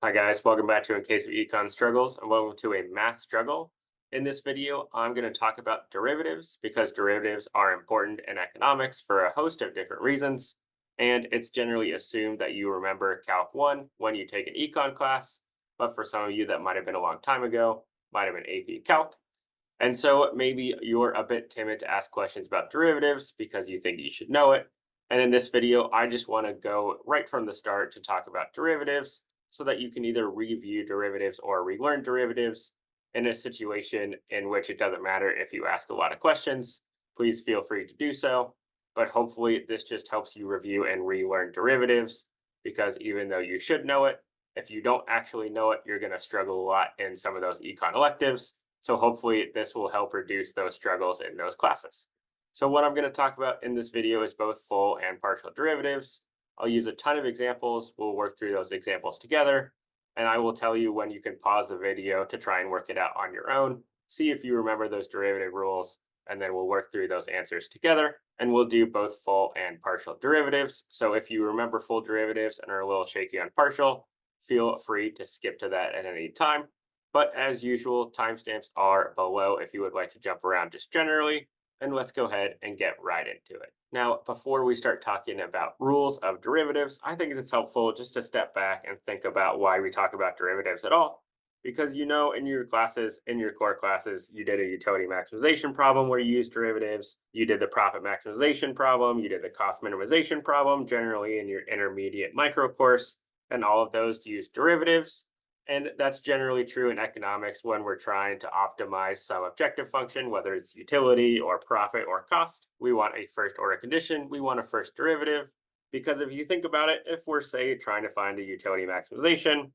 Hi guys, welcome back to In Case of Econ Struggles and welcome to a math struggle. In this video, I'm going to talk about derivatives because derivatives are important in economics for a host of different reasons. And it's generally assumed that you remember Calc 1 when you take an econ class, but for some of you that might have been a long time ago, might have been AP Calc. And so maybe you're a bit timid to ask questions about derivatives because you think you should know it. And in this video, I just want to go right from the start to talk about derivatives so that you can either review derivatives or relearn derivatives in a situation in which it doesn't matter if you ask a lot of questions. Please feel free to do so. But hopefully, this just helps you review and relearn derivatives because even though you should know it, if you don't actually know it, you're going to struggle a lot in some of those econ electives. So hopefully this will help reduce those struggles in those classes. So what I'm going to talk about in this video is both full and partial derivatives. I'll use a ton of examples. We'll work through those examples together. And I will tell you when you can pause the video to try and work it out on your own. See if you remember those derivative rules, and then we'll work through those answers together. And we'll do both full and partial derivatives. So if you remember full derivatives and are a little shaky on partial, feel free to skip to that at any time. But as usual, timestamps are below if you would like to jump around just generally. And let's go ahead and get right into it. Now, before we start talking about rules of derivatives, I think it's helpful just to step back and think about why we talk about derivatives at all. Because you know, in your classes, in your core classes, you did a utility maximization problem where you used derivatives. You did the profit maximization problem. You did the cost minimization problem, generally in your intermediate micro course. And all of those use derivatives. And that's generally true in economics when we're trying to optimize some objective function, whether it's utility or profit or cost. We want a first order condition. We want a first derivative. Because if you think about it, if we're, say, trying to find a utility maximization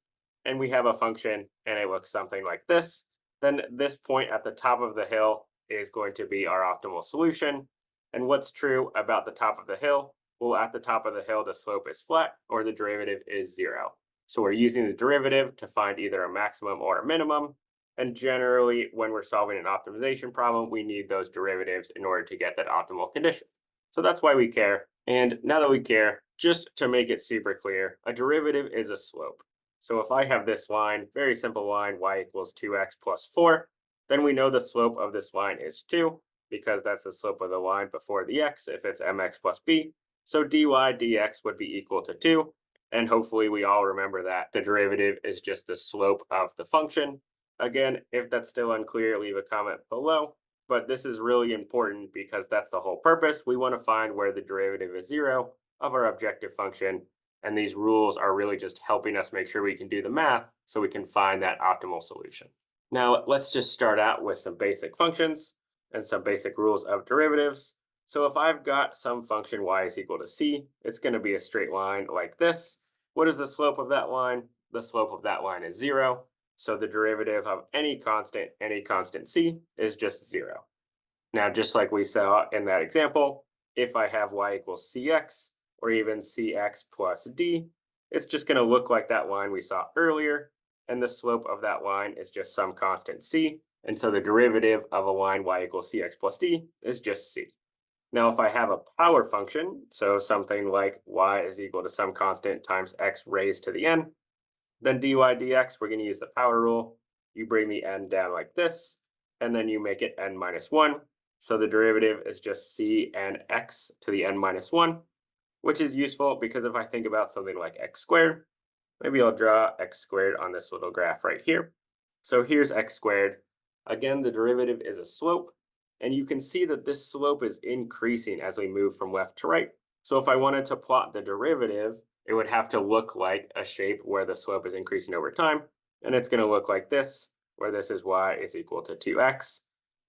and we have a function and it looks something like this, then this point at the top of the hill is going to be our optimal solution. And what's true about the top of the hill? Well, at the top of the hill, the slope is flat or the derivative is zero. So we're using the derivative to find either a maximum or a minimum. And generally, when we're solving an optimization problem, we need those derivatives in order to get that optimal condition. So that's why we care. And now that we care, just to make it super clear, a derivative is a slope. So if I have this line, very simple line, y equals 2x plus 4, then we know the slope of this line is 2, because that's the slope of the line before the x if it's mx plus b. So dy dx would be equal to 2. And hopefully we all remember that the derivative is just the slope of the function. Again, if that's still unclear, leave a comment below. But this is really important because that's the whole purpose. We want to find where the derivative is zero of our objective function. And these rules are really just helping us make sure we can do the math so we can find that optimal solution. Now, let's just start out with some basic functions and some basic rules of derivatives. So if I've got some function y is equal to c, it's going to be a straight line like this. What is the slope of that line? The slope of that line is zero. So the derivative of any constant c, is just zero. Now, just like we saw in that example, if I have y equals cx, or even cx plus d, it's just going to look like that line we saw earlier, and the slope of that line is just some constant c, and so the derivative of a line y equals cx plus d is just c. Now, if I have a power function, so something like y is equal to some constant times x raised to the n, then dy dx, we're going to use the power rule. You bring the n down like this, and then you make it n minus 1. So the derivative is just c n x to the n minus 1, which is useful because if I think about something like x squared, maybe I'll draw x squared on this little graph right here. So here's x squared. Again, the derivative is a slope, and you can see that this slope is increasing as we move from left to right. So if I wanted to plot the derivative, it would have to look like a shape where the slope is increasing over time, and it's going to look like this, where this is y is equal to 2x.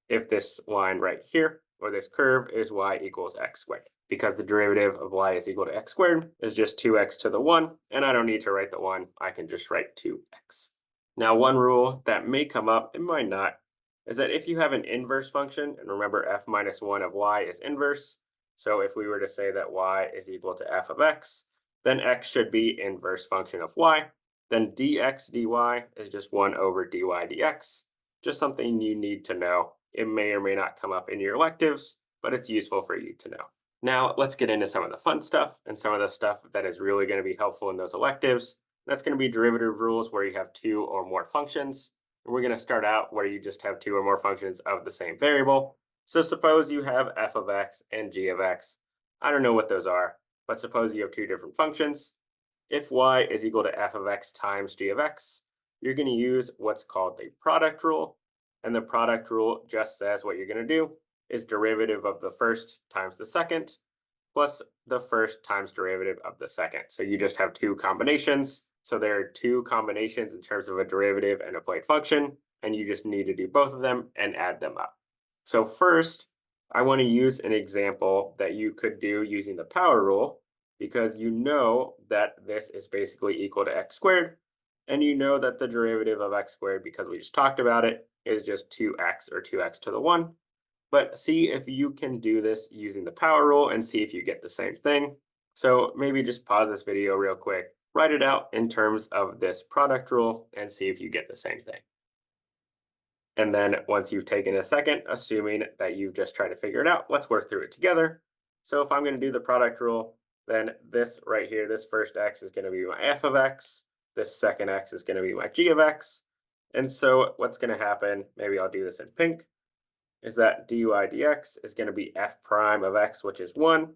If this line right here, or this curve, is y equals x squared. Because the derivative of y is equal to x squared is just 2x to the 1, and I don't need to write the 1, I can just write 2x. Now, one rule that may come up, it might not, is that if you have an inverse function, and remember f minus 1 of y is inverse, so if we were to say that y is equal to f of x, then x should be inverse function of y, then dx dy is just 1 over dy dx, just something you need to know. It may or may not come up in your electives, but it's useful for you to know. Now, let's get into some of the fun stuff and some of the stuff that is really going to be helpful in those electives. That's going to be derivative rules where you have two or more functions. And we're going to start out where you just have two or more functions of the same variable. So suppose you have f of x and g of x. I don't know what those are, but suppose you have two different functions. If y is equal to f of x times g of x, you're going to use what's called the product rule. And the product rule just says what you're going to do is derivative of the first times the second plus the first times derivative of the second. So you just have two combinations. So there are two combinations in terms of a derivative and a plate function, and you just need to do both of them and add them up. So first, I want to use an example that you could do using the power rule, because you know that this is basically equal to x squared, and you know that the derivative of x squared, because we just talked about it, is just 2x or 2x to the 1. But see if you can do this using the power rule and see if you get the same thing. So maybe just pause this video real quick, write it out in terms of this product rule and see if you get the same thing. And then once you've taken a second, assuming that you've just tried to figure it out, let's work through it together. So if I'm going to do the product rule, then this right here, this first x is going to be my f of x. This second x is going to be my g of x. And so what's going to happen, maybe I'll do this in pink, is that dy dx is going to be f prime of x, which is 1,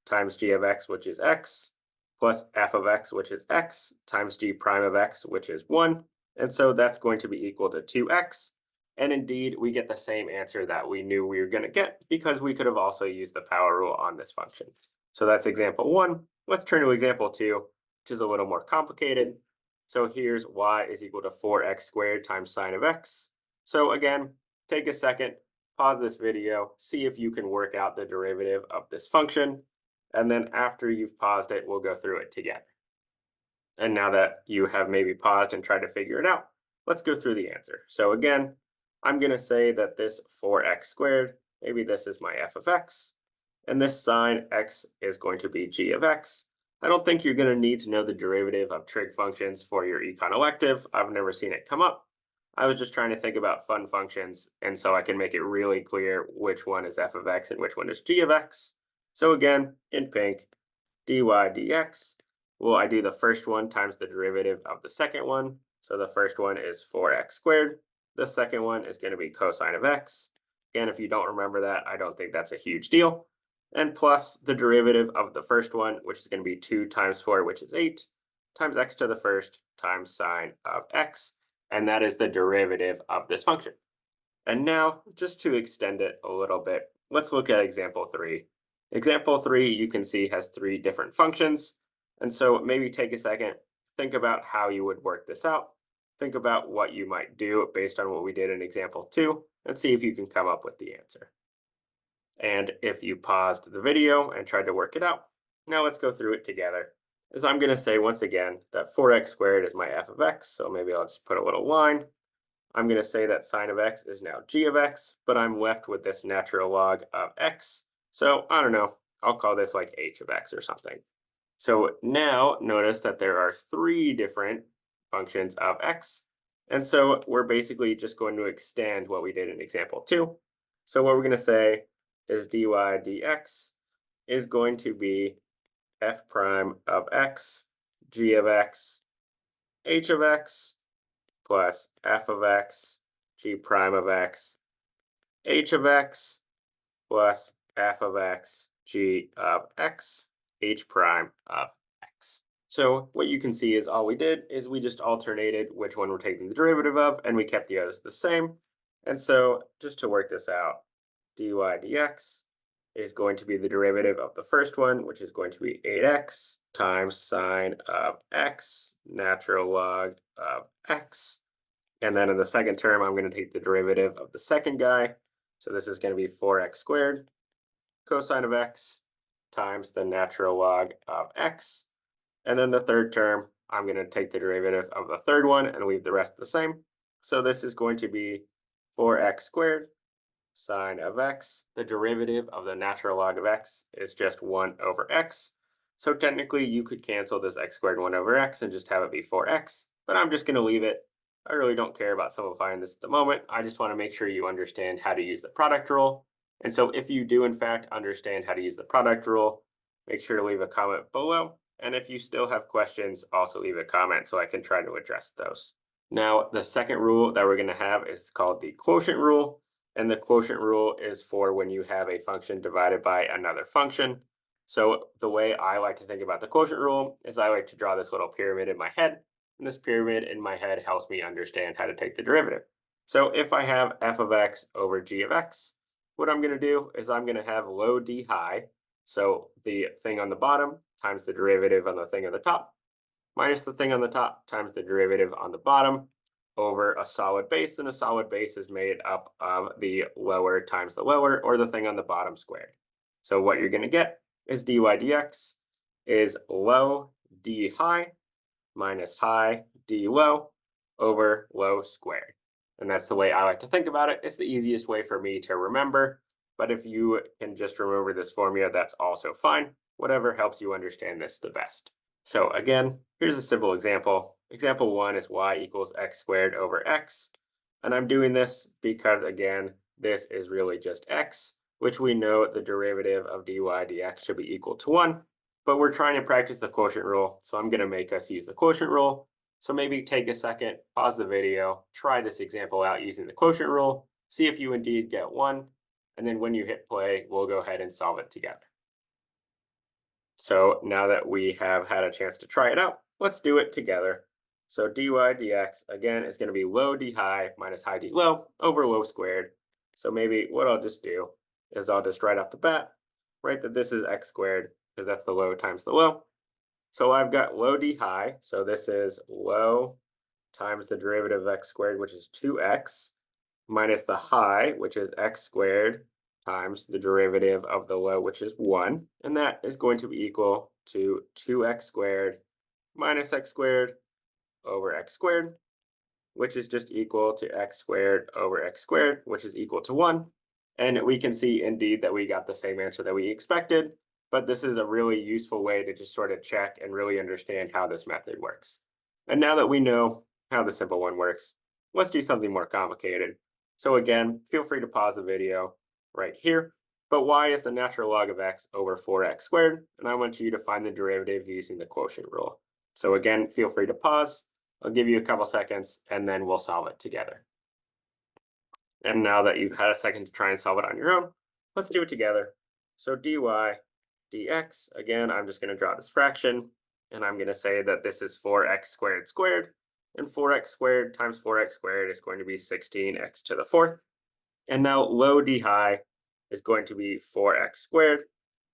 times g of x, which is x, plus f of x, which is x, times g prime of x, which is 1. And so that's going to be equal to 2x. And indeed, we get the same answer that we knew we were going to get because we could have also used the power rule on this function. So that's example 1. Let's turn to example 2, which is a little more complicated. So here's y is equal to 4x squared times sine of x. So again, take a second, pause this video, see if you can work out the derivative of this function. And then after you've paused it, we'll go through it together. And now that you have maybe paused and tried to figure it out, let's go through the answer. So again, I'm going to say that this 4x squared, maybe this is my f of x, and this sine x is going to be g of x. I don't think you're going to need to know the derivative of trig functions for your econ elective. I've never seen it come up. I was just trying to think about fun functions, and so I can make it really clear which one is f of x and which one is g of x. So again, in pink, dy dx, well, I do the first one times the derivative of the second one. So the first one is 4x squared. The second one is going to be cosine of x. Again, if you don't remember that, I don't think that's a huge deal. And plus the derivative of the first one, which is going to be 2 times 4, which is 8, times x to the first times sine of x. And that is the derivative of this function. And now, just to extend it a little bit, let's look at example 3. Example 3, you can see, has 3 different functions. And so maybe take a second, think about how you would work this out. Think about what you might do based on what we did in example 2, and see if you can come up with the answer. And if you paused the video and tried to work it out, now let's go through it together. As I'm going to say once again that 4x squared is my f of x, so maybe I'll just put a little line. I'm going to say that sine of x is now g of x, but I'm left with this natural log of x. So I don't know, I'll call this like h of x or something. So now notice that there are 3 different functions of x. And so we're basically just going to extend what we did in example 2. So what we're going to say is dy dx is going to be f prime of x, g of x, h of x, plus f of x, g prime of x, h of x, plus f of x, g of x, h prime of x. So what you can see is all we did is we just alternated which one we're taking the derivative of, and we kept the others the same. And so just to work this out, dy dx is going to be the derivative of the first one, which is going to be 8x times sine of x, natural log of x. And then in the second term, I'm going to take the derivative of the second guy. So this is going to be 4x squared cosine of x times the natural log of x. And then the third term, I'm going to take the derivative of the third one and leave the rest the same. So this is going to be 4x squared sine of x. The derivative of the natural log of x is just 1 over x. So technically, you could cancel this x squared 1 over x and just have it be 4x. But I'm just going to leave it. I really don't care about simplifying this at the moment. I just want to make sure you understand how to use the product rule. And so if you do, in fact, understand how to use the product rule, make sure to leave a comment below. And if you still have questions, also leave a comment so I can try to address those. Now, the second rule that we're going to have is called the quotient rule. And the quotient rule is for when you have a function divided by another function. So the way I like to think about the quotient rule is I like to draw this little pyramid in my head. And this pyramid in my head helps me understand how to take the derivative. So if I have f of x over g of x, what I'm going to do is I'm going to have low d high. So the thing on the bottom times the derivative on the thing on the top minus the thing on the top times the derivative on the bottom over a solid base. And a solid base is made up of the lower times the lower, or the thing on the bottom squared. So what you're going to get is dy dx is low d high minus high d low over low squared. And that's the way I like to think about it. It's the easiest way for me to remember. But if you can just remember this formula, that's also fine. Whatever helps you understand this the best. So again, here's a simple example. Example 1 is y equals x squared over x. And I'm doing this because, again, this is really just x, which we know the derivative of dy dx should be equal to 1. But we're trying to practice the quotient rule, so I'm going to make us use the quotient rule. So maybe take a second, pause the video, try this example out using the quotient rule, see if you indeed get 1, and then when you hit play, we'll go ahead and solve it together. So now that we have had a chance to try it out, let's do it together. So dy dx, again, is going to be low d high minus high d low over low squared. So maybe what I'll just do is I'll just right off the bat write that this is x squared, because that's the low times the low. So I've got low d high, so this is low times the derivative of x squared, which is 2x, minus the high, which is x squared, times the derivative of the low, which is 1. And that is going to be equal to 2x squared minus x squared over x squared, which is just equal to x squared over x squared, which is equal to 1. And we can see indeed that we got the same answer that we expected, but this is a really useful way to just sort of check and really understand how this method works. And now that we know how the simple one works, let's do something more complicated. So again, feel free to pause the video right here. But y is the natural log of x over 4x squared, and I want you to find the derivative using the quotient rule. So again, feel free to pause. I'll give you a couple seconds, and then we'll solve it together. And now that you've had a second to try and solve it on your own, let's do it together. So dy dx, again, I'm just going to draw this fraction, and I'm going to say that this is 4x squared squared, and 4x squared times 4x squared is going to be 16x to the fourth. And now low d high is going to be 4x squared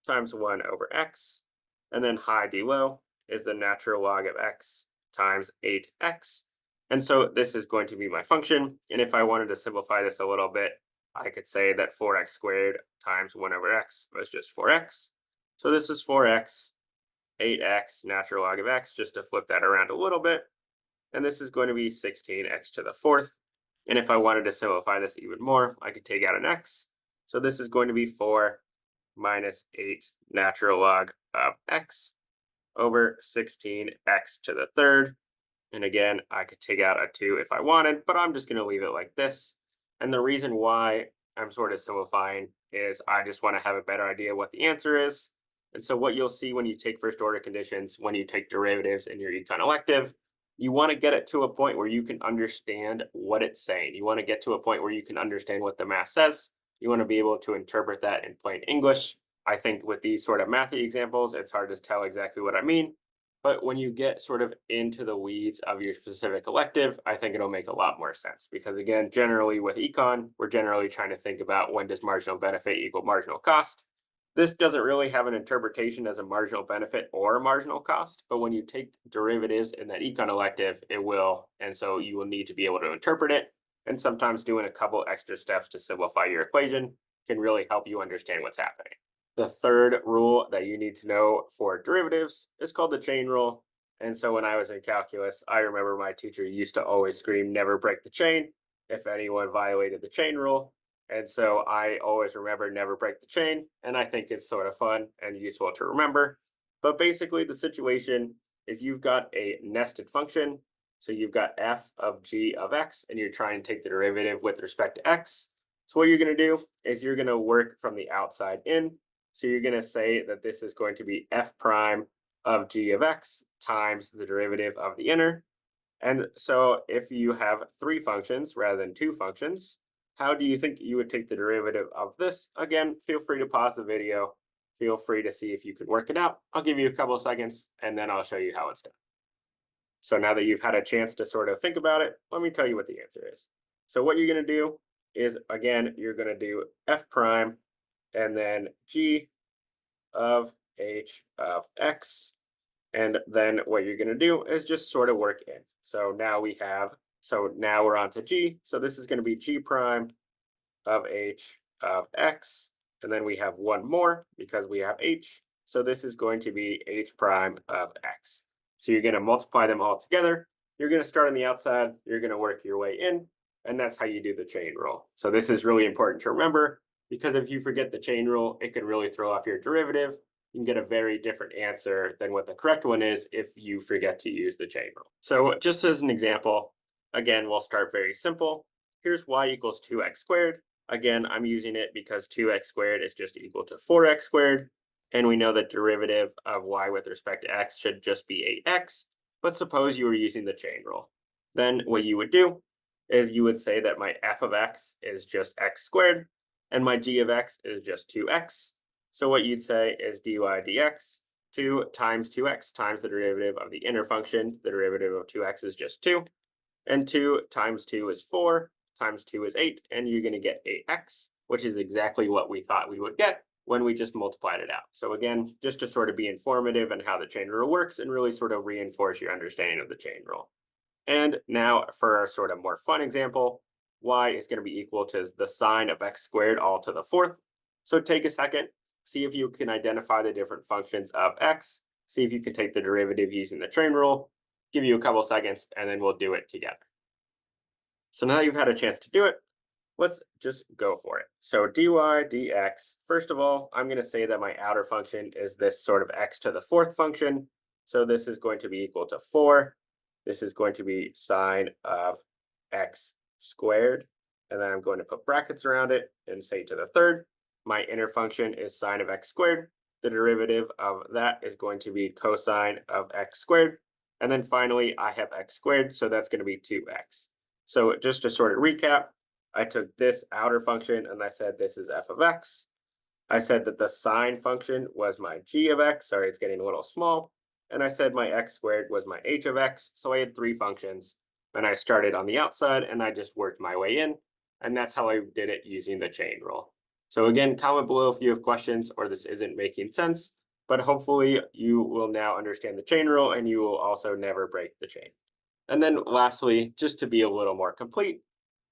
times 1 over x, and then high d low is the natural log of x times 8x. And so this is going to be my function. And if I wanted to simplify this a little bit, I could say that 4x squared times 1 over x was just 4x. So this is 4x, 8x, natural log of x, just to flip that around a little bit. And this is going to be 16x to the fourth. And if I wanted to simplify this even more, I could take out an x. So this is going to be 4 minus 8 natural log of x over 16x to the third. And again, I could take out a 2 if I wanted, but I'm just going to leave it like this. And the reason why I'm sort of simplifying is I just want to have a better idea what the answer is. And so what you'll see when you take first order conditions, when you take derivatives in your econ elective, you want to get it to a point where you can understand what it's saying. You want to get to a point where you can understand what the math says. You want to be able to interpret that in plain English. I think with these sort of mathy examples, it's hard to tell exactly what I mean. But when you get sort of into the weeds of your specific elective, I think it'll make a lot more sense. Because again, generally with econ, we're generally trying to think about when does marginal benefit equal marginal cost. This doesn't really have an interpretation as a marginal benefit or a marginal cost, but when you take derivatives in that econ elective, it will. And so you will need to be able to interpret it. And sometimes doing a couple extra steps to simplify your equation can really help you understand what's happening. The third rule that you need to know for derivatives is called the chain rule. And so when I was in calculus, I remember my teacher used to always scream, never break the chain if anyone violated the chain rule. And so I always remember never break the chain. And I think it's sort of fun and useful to remember. But basically the situation is you've got a nested function. So you've got f of g of x, and you're trying to take the derivative with respect to x. So what you're going to do is you're going to work from the outside in. So you're going to say that this is going to be f prime of g of x times the derivative of the inner. And so if you have three functions rather than two functions, how do you think you would take the derivative of this? Again, feel free to pause the video. Feel free to see if you can work it out. I'll give you a couple of seconds and then I'll show you how it's done. So now that you've had a chance to sort of think about it, let me tell you what the answer is. So what you're going to do is, again, you're going to do f prime and then g of h of x. And then what you're going to do is just sort of work in. So now we're on to g. So this is going to be g prime of h of x. And then we have one more because we have h. So this is going to be h prime of x. So you're going to multiply them all together. You're going to start on the outside. You're going to work your way in. And that's how you do the chain rule. So this is really important to remember because if you forget the chain rule, it can really throw off your derivative. You can get a very different answer than what the correct one is if you forget to use the chain rule. So just as an example, again, we'll start very simple. Here's y equals 2x squared. Again, I'm using it because 2x squared is just equal to 4x squared. And we know that derivative of y with respect to x should just be 8x. But suppose you were using the chain rule. Then what you would do is you would say that my f of x is just x squared, and my g of x is just 2x. So what you'd say is dy dx 2 times 2x times the derivative of the inner function. The derivative of 2x is just 2. And 2 times 2 is 4, times 2 is 8, and you're going to get 8x, which is exactly what we thought we would get when we just multiplied it out. So again, just to sort of be informative in how the chain rule works and really sort of reinforce your understanding of the chain rule. And now for our sort of more fun example, y is going to be equal to the sine of x squared all to the fourth. So take a second, see if you can identify the different functions of x, see if you can take the derivative using the chain rule, give you a couple seconds, and then we'll do it together. So now you've had a chance to do it, let's just go for it. So dy dx, first of all, I'm going to say that my outer function is this sort of x to the fourth function. So this is going to be equal to 4. This is going to be sine of x squared. And then I'm going to put brackets around it and say to the third. My inner function is sine of x squared. The derivative of that is going to be cosine of x squared. And then finally, I have x squared, so that's going to be 2x. So just to sort of recap, I took this outer function and I said this is f of x. I said that the sine function was my g of x. Sorry, it's getting a little small. And I said my x squared was my h of x. So I had three functions. And I started on the outside and I just worked my way in. And that's how I did it using the chain rule. So again, comment below if you have questions or this isn't making sense. But hopefully you will now understand the chain rule and you will also never break the chain. And then lastly, just to be a little more complete,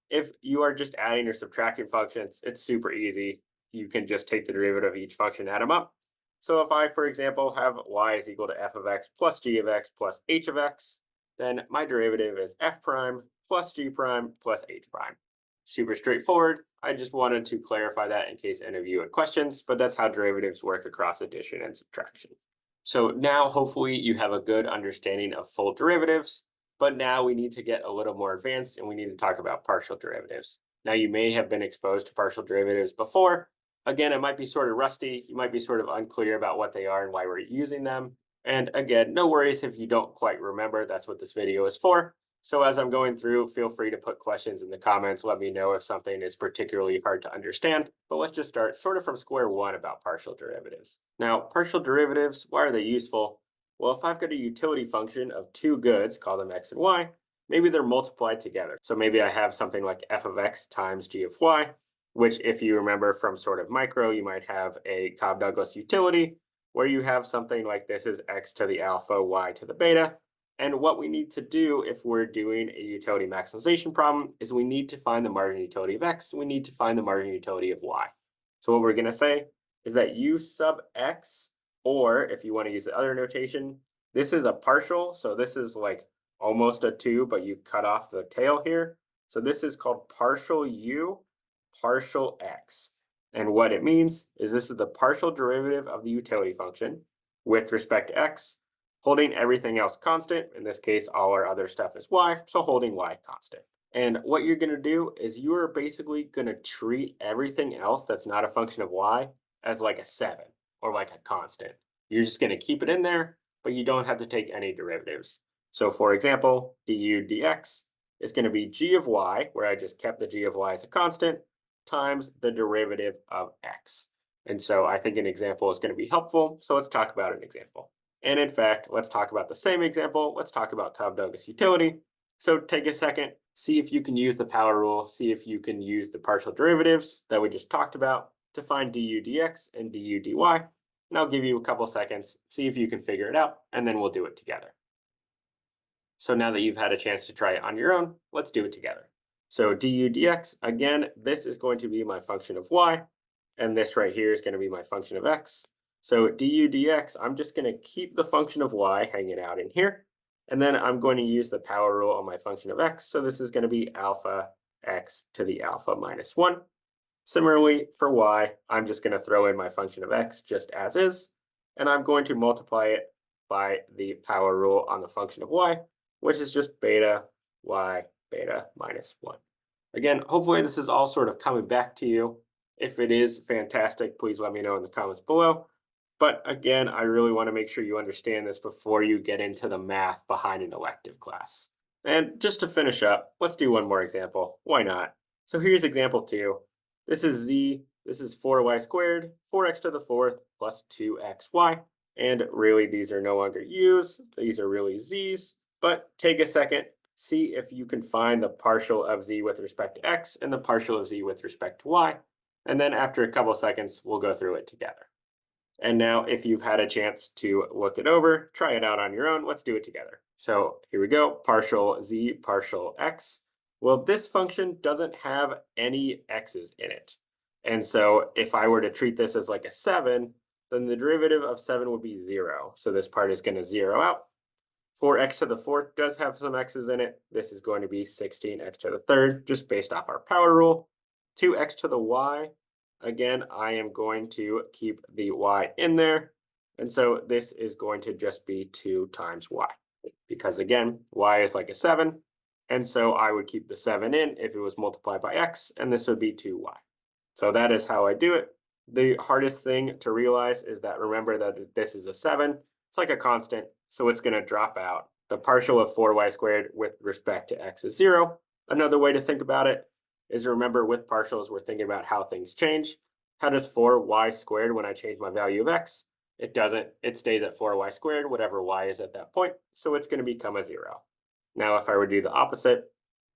if you are just adding or subtracting functions, it's super easy. You can just take the derivative of each function, add them up. So if I, for example, have y is equal to f of x plus g of x plus h of x, then my derivative is f prime plus g prime plus h prime. Super straightforward. I just wanted to clarify that in case any of you had questions, but that's how derivatives work across addition and subtraction. So now hopefully you have a good understanding of full derivatives, but now we need to get a little more advanced and we need to talk about partial derivatives. Now you may have been exposed to partial derivatives before. Again, it might be sort of rusty. You might be sort of unclear about what they are and why we're using them. And again, no worries if you don't quite remember. That's what this video is for. So as I'm going through, feel free to put questions in the comments. Let me know if something is particularly hard to understand. But let's just start sort of from square one about partial derivatives. Now, partial derivatives, why are they useful? Well, if I've got a utility function of two goods, call them x and y, maybe they're multiplied together. So maybe I have something like f of x times g of y, which if you remember from sort of micro, you might have a Cobb-Douglas utility where you have something like this is x to the alpha, y to the beta. And what we need to do if we're doing a utility maximization problem is we need to find the margin utility of x, we need to find the margin utility of y. So what we're going to say is that u sub x, or if you want to use the other notation, this is a partial, so this is like almost a 2, but you cut off the tail here. So this is called partial u, partial x. And what it means is this is the partial derivative of the utility function with respect to x, holding everything else constant. In this case, all our other stuff is y, so holding y constant. And what you're going to do is you are basically going to treat everything else that's not a function of y as like a 7 or like a constant. You're just going to keep it in there. but you don't have to take any derivatives. So for example, du dx is going to be g of y, where I just kept the g of y as a constant, times the derivative of x. And so I think an example is going to be helpful. So let's talk about an example. And in fact, let's talk about the same example. Let's talk about Cobb-Douglas utility. So take a second, see if you can use the power rule, see if you can use the partial derivatives that we just talked about to find du dx and du dy. And I'll give you a couple seconds, see if you can figure it out, and then we'll do it together. So now that you've had a chance to try it on your own, let's do it together. So du dx, again, this is going to be my function of y, and this right here is going to be my function of x. So du dx, I'm just going to keep the function of y hanging out in here, and then I'm going to use the power rule on my function of x. So this is going to be alpha x to the alpha minus 1. Similarly, for y, I'm just going to throw in my function of x just as is, and I'm going to multiply it by the power rule on the function of y, which is just beta y beta minus 1. Again, hopefully this is all sort of coming back to you. If it is, fantastic. Please let me know in the comments below. But again, I really want to make sure you understand this before you get into the math behind an elective class. And just to finish up, let's do one more example. Why not? So here's example 2. This is z, this is 4y squared, 4x to the 4th plus 2xy. And really, these are no longer u's, these are really z's. But take a second, see if you can find the partial of z with respect to x and the partial of z with respect to y. And then after a couple seconds, we'll go through it together. And now if you've had a chance to look it over, try it out on your own, let's do it together. So here we go, partial z, partial x. Well, this function doesn't have any x's in it. And so if I were to treat this as like a 7, then the derivative of 7 would be 0. So this part is going to 0 out. 4x to the 4th does have some x's in it. This is going to be 16x to the 3rd, just based off our power rule. 2x to the y, again, I am going to keep the y in there. And so this is going to just be 2 times y. Because again, y is like a 7. And so I would keep the 7 in if it was multiplied by x, and this would be 2y. So that is how I do it. The hardest thing to realize is that remember that this is a 7. It's like a constant, so it's going to drop out. The partial of 4y squared with respect to x is 0. Another way to think about it is remember with partials, we're thinking about how things change. How does 4y squared when I change my value of x? It doesn't. It stays at 4y squared, whatever y is at that point. So it's going to become a 0. Now, if I were to do the opposite,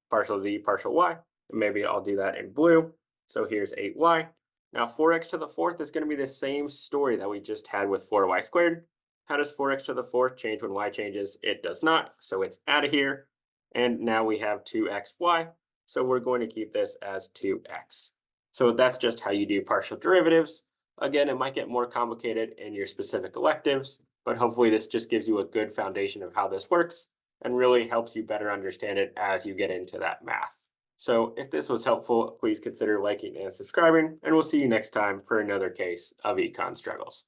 partial z, partial y, maybe I'll do that in blue. So here's 8y. Now 4x to the 4th is going to be the same story that we just had with 4y squared. How does 4x to the 4th change when y changes? It does not, so it's out of here. And now we have 2xy, so we're going to keep this as 2x. So that's just how you do partial derivatives. Again, it might get more complicated in your specific electives, but hopefully this just gives you a good foundation of how this works and really helps you better understand it as you get into that math. So if this was helpful, please consider liking and subscribing, and we'll see you next time for another case of Econ struggles.